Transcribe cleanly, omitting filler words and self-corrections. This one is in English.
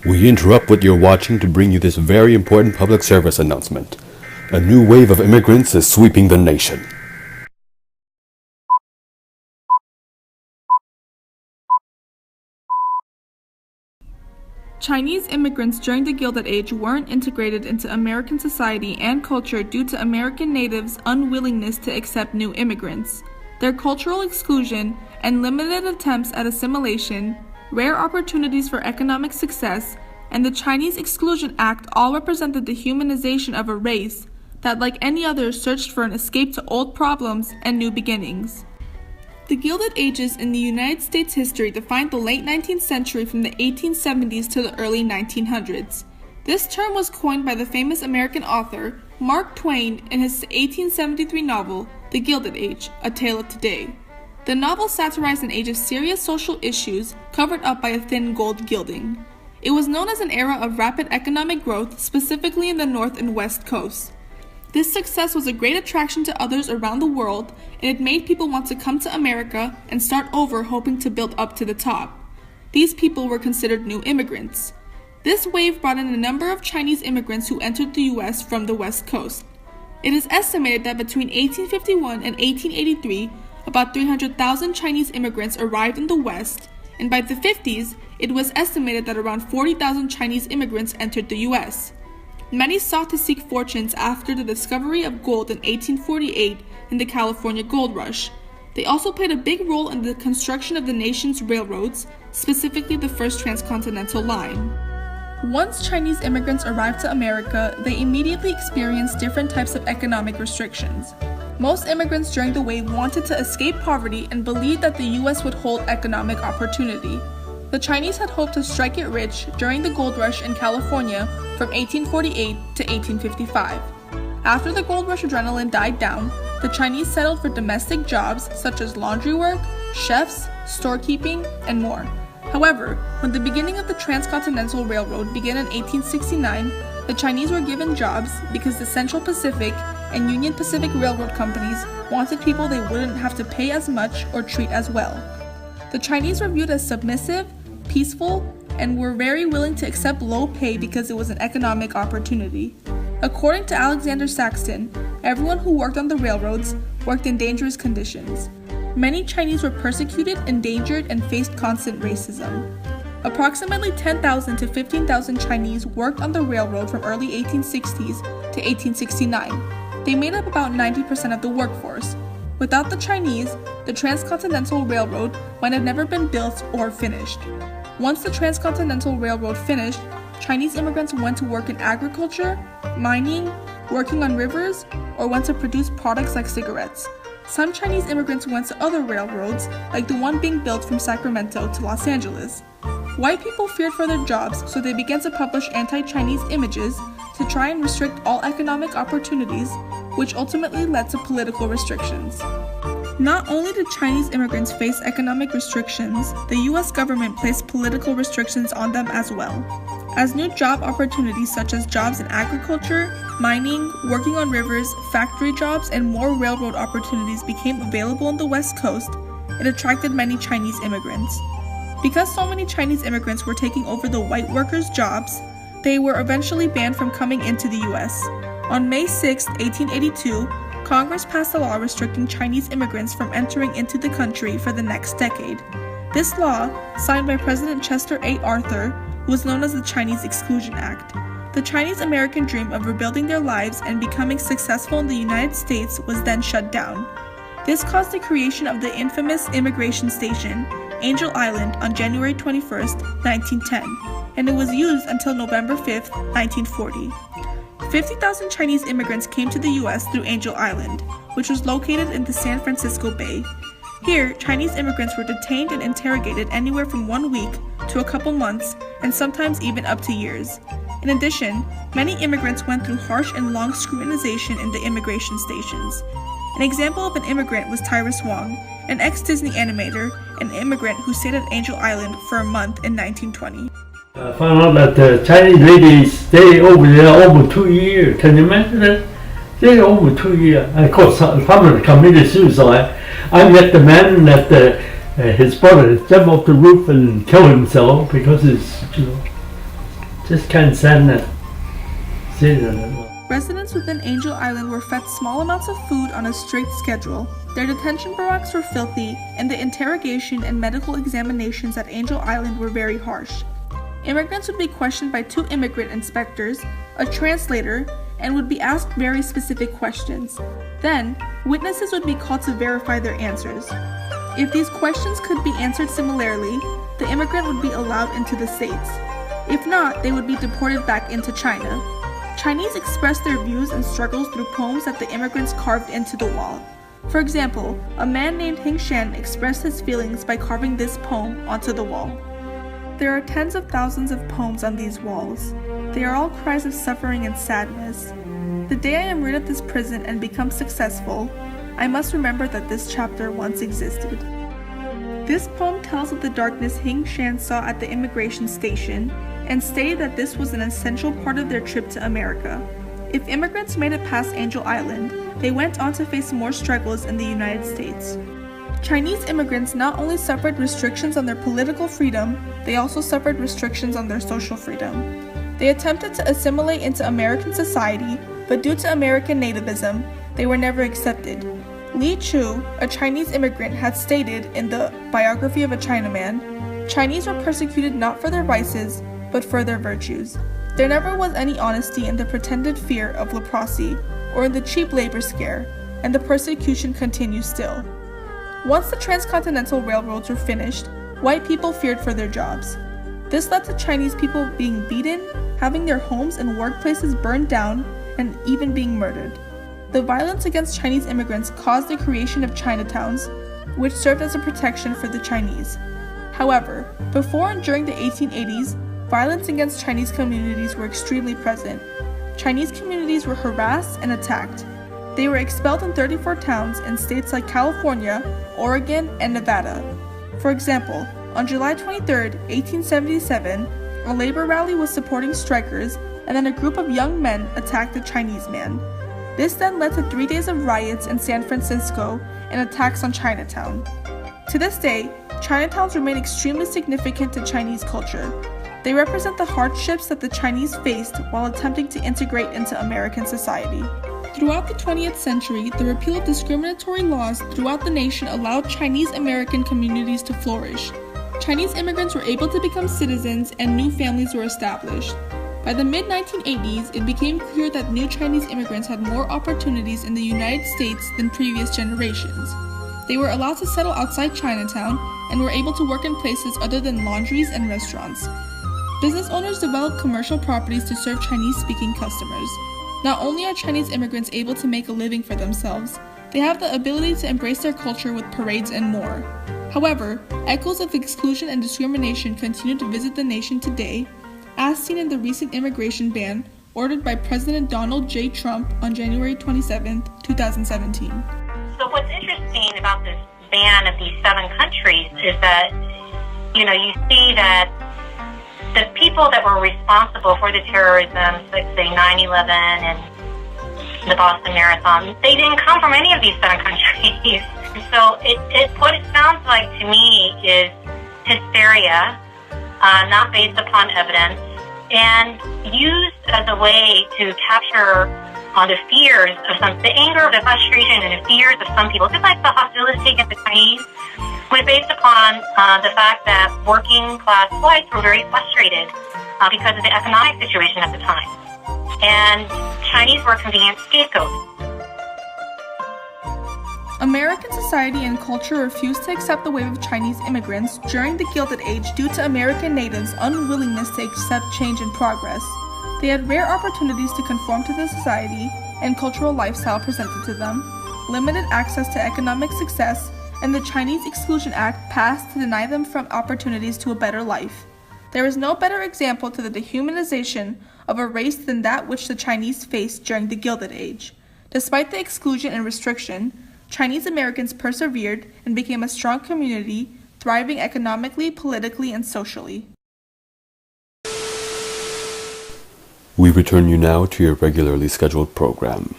We interrupt what you're watching to bring you this very important public service announcement. A new wave of immigrants is sweeping the nation. Chinese immigrants during the Gilded Age weren't integrated into American society and culture due to American natives' unwillingness to accept new immigrants. Their cultural exclusion and limited attempts at assimilation, rare opportunities for economic success, and the Chinese Exclusion Act all represented the humanization of a race that, like any other, searched for an escape to old problems and new beginnings. The Gilded Ages in the United States history defined the late 19th century from the 1870s to the early 1900s. This term was coined by the famous American author Mark Twain in his 1873 novel, The Gilded Age, A Tale of Today. The novel satirized an age of serious social issues covered up by a thin gold gilding. It was known as an era of rapid economic growth, specifically in the North and West Coasts. This success was a great attraction to others around the world, and it made people want to come to America and start over, hoping to build up to the top. These people were considered new immigrants. This wave brought in a number of Chinese immigrants who entered the U.S. from the West Coast. It is estimated that between 1851 and 1883, about 300,000 Chinese immigrants arrived in the West, and by the 50s, it was estimated that around 40,000 Chinese immigrants entered the U.S. Many sought to seek fortunes after the discovery of gold in 1848 in the California Gold Rush. They also played a big role in the construction of the nation's railroads, specifically the first transcontinental line. Once Chinese immigrants arrived to America, they immediately experienced different types of economic restrictions. Most immigrants during the wave wanted to escape poverty and believed that the U.S. would hold economic opportunity. The Chinese had hoped to strike it rich during the gold rush in California from 1848 to 1855. After the gold rush adrenaline died down, the Chinese settled for domestic jobs such as laundry work, chefs, storekeeping, and more. However, when the beginning of the Transcontinental Railroad began in 1869, the Chinese were given jobs because the Central Pacific and Union Pacific Railroad companies wanted people they wouldn't have to pay as much or treat as well. The Chinese were viewed as submissive, peaceful, and were very willing to accept low pay because it was an economic opportunity. According to Alexander Saxton, everyone who worked on the railroads worked in dangerous conditions. Many Chinese were persecuted, endangered, and faced constant racism. Approximately 10,000 to 15,000 Chinese worked on the railroad from early 1860s to 1869. They made up about 90% of the workforce. Without the Chinese, the Transcontinental Railroad might have never been built or finished. Once the Transcontinental Railroad finished, Chinese immigrants went to work in agriculture, mining, working on rivers, or went to produce products like cigarettes. Some Chinese immigrants went to other railroads, like the one being built from Sacramento to Los Angeles. White people feared for their jobs, so they began to publish anti-Chinese images to try and restrict all economic opportunities, which ultimately led to political restrictions. Not only did Chinese immigrants face economic restrictions, the U.S. government placed political restrictions on them as well. As new job opportunities such as jobs in agriculture, mining, working on rivers, factory jobs, and more railroad opportunities became available on the West Coast, it attracted many Chinese immigrants. Because so many Chinese immigrants were taking over the white workers' jobs, they were eventually banned from coming into the U.S. On May 6, 1882, Congress passed a law restricting Chinese immigrants from entering into the country for the next decade. This law, signed by President Chester A. Arthur, was known as the Chinese Exclusion Act. The Chinese American dream of rebuilding their lives and becoming successful in the United States was then shut down. This caused the creation of the infamous immigration station, Angel Island, on January 21, 1910, and it was used until November 5, 1940. 50,000 Chinese immigrants came to the U.S. through Angel Island, which was located in the San Francisco Bay. Here, Chinese immigrants were detained and interrogated anywhere from 1 week to a couple months, and sometimes even up to years. In addition, many immigrants went through harsh and long scrutinization in the immigration stations. An example of an immigrant was Tyrus Wong, an ex-Disney animator, an immigrant who stayed at Angel Island for a month in 1920. I found out that the Chinese ladies stay over there over 2 years. Can you imagine that? Stay over 2 years. Of course, some of them committed suicide. I met the man that his brother jumped off the roof and killed himself because it's just kind of sadness. Residents within Angel Island were fed small amounts of food on a strict schedule. Their detention barracks were filthy, and the interrogation and medical examinations at Angel Island were very harsh. Immigrants would be questioned by 2 immigrant inspectors, a translator, and would be asked very specific questions. Then, witnesses would be called to verify their answers. If these questions could be answered similarly, the immigrant would be allowed into the States. If not, they would be deported back into China. Chinese expressed their views and struggles through poems that the immigrants carved into the wall. For example, a man named Hing Shan expressed his feelings by carving this poem onto the wall. There are tens of thousands of poems on these walls. They are all cries of suffering and sadness. The day I am rid of this prison and become successful, I must remember that this chapter once existed. This poem tells of the darkness Hing Shan saw at the immigration station and stated that this was an essential part of their trip to America. If immigrants made it past Angel Island, they went on to face more struggles in the United States. Chinese immigrants not only suffered restrictions on their political freedom, they also suffered restrictions on their social freedom. They attempted to assimilate into American society, but due to American nativism, they were never accepted. Li Chu, a Chinese immigrant, had stated in the Biography of a Chinaman, "Chinese were persecuted not for their vices, but for their virtues. There never was any honesty in the pretended fear of leprosy or in the cheap labor scare, and the persecution continues still." Once the transcontinental railroads were finished, white people feared for their jobs. This led to Chinese people being beaten, having their homes and workplaces burned down, and even being murdered. The violence against Chinese immigrants caused the creation of Chinatowns, which served as a protection for the Chinese. However, before and during the 1880s, violence against Chinese communities were extremely present. Chinese communities were harassed and attacked. They were expelled in 34 towns in states like California, Oregon, and Nevada. For example, on July 23, 1877, a labor rally was supporting strikers, and then a group of young men attacked a Chinese man. This then led to 3 days of riots in San Francisco and attacks on Chinatown. To this day, Chinatowns remain extremely significant to Chinese culture. They represent the hardships that the Chinese faced while attempting to integrate into American society. Throughout the 20th century, the repeal of discriminatory laws throughout the nation allowed Chinese American communities to flourish. Chinese immigrants were able to become citizens and new families were established. By the mid-1980s, it became clear that new Chinese immigrants had more opportunities in the United States than previous generations. They were allowed to settle outside Chinatown and were able to work in places other than laundries and restaurants. Business owners developed commercial properties to serve Chinese-speaking customers. Not only are Chinese immigrants able to make a living for themselves, they have the ability to embrace their culture with parades and more. However, echoes of exclusion and discrimination continue to visit the nation today, as seen in the recent immigration ban ordered by President Donald J. Trump on January 27, 2017. So what's interesting about this ban of these 7 countries is that, you see that the people that were responsible for the terrorism, like say 9/11 and the Boston Marathon, they didn't come from any of these 7 countries. So what it sounds like to me is hysteria, not based upon evidence, and used as a way to capture the fears of the anger, the frustration, and the fears of some people, just like the hostility against the Chinese, was based upon the fact that working class whites were very frustrated because of the economic situation at the time. And Chinese were a convenient scapegoat. American society and culture refused to accept the wave of Chinese immigrants during the Gilded Age due to American natives' unwillingness to accept change and progress. They had rare opportunities to conform to the society and cultural lifestyle presented to them, limited access to economic success, and the Chinese Exclusion Act passed to deny them from opportunities to a better life. There is no better example to the dehumanization of a race than that which the Chinese faced during the Gilded Age. Despite the exclusion and restriction, Chinese Americans persevered and became a strong community, thriving economically, politically, and socially. We return you now to your regularly scheduled program.